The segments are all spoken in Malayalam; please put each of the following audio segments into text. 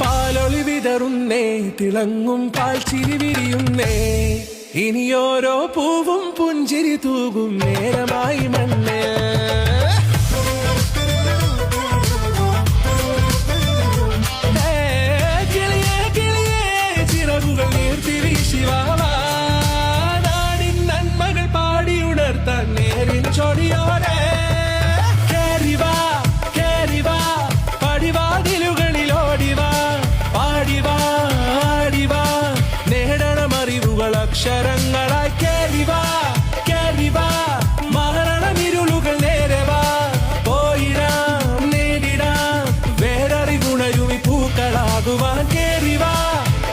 പാലൊളി വിതറുന്നേ, തിളങ്ങും പാൽച്ചിരി വിരിയുന്നേ, ഇനിയോരോ പൂവും പുഞ്ചിരി തൂകും നേരമായി മണ്ണേ. കിളിയേ കിളിയേ ചിറകുകൾ നീർത്തി വീശിവാവാ, നാടിൻ നന്മകൾ പാടിയുണർത്താൻ നേരിൻ ചൊടിയോടെ. കേറിവാ കേറിവാ പടിവാതിലുകളിലോടിവാ, പാടിവാ ആടിവാ നേടണമറിവുകൾ അക്ഷരങ്ങളായി. കേറിവാ കേറിവാ മരണമിരുളുകൾ നേരവാ, പോയിടാം നേടിടാം വേററിവുണരുമി പൂക്കളാകുവാൻ. കേറിവാ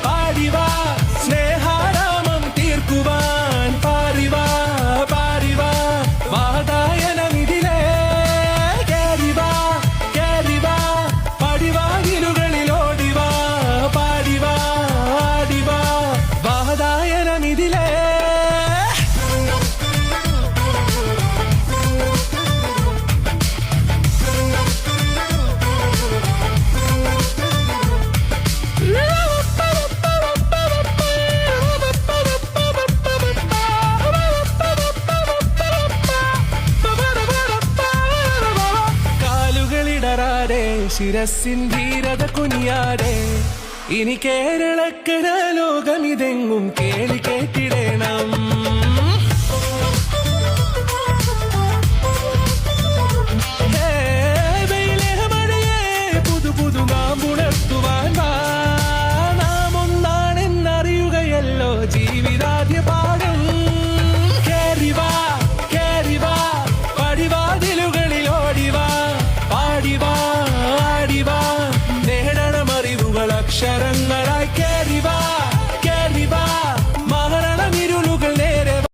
പാടിവാ സ്നേഹാരാമം തീർക്കുവാൻ, പാറിവാ പാറിവാ വാതായനമിതിലേ. കേറിവാ കേറിവാ പടിവാതിലുകളിലോടിവാ, പാടിവാ ആടിവാ വാതായനമിതിലേ. കാലുകളിടറാതെ ശിരസിൻ ധീരത കുനിയാതെ, ഇനി കേരളക്കര ലോകമിതെങ്ങും കേളി കേട്ടിടേ.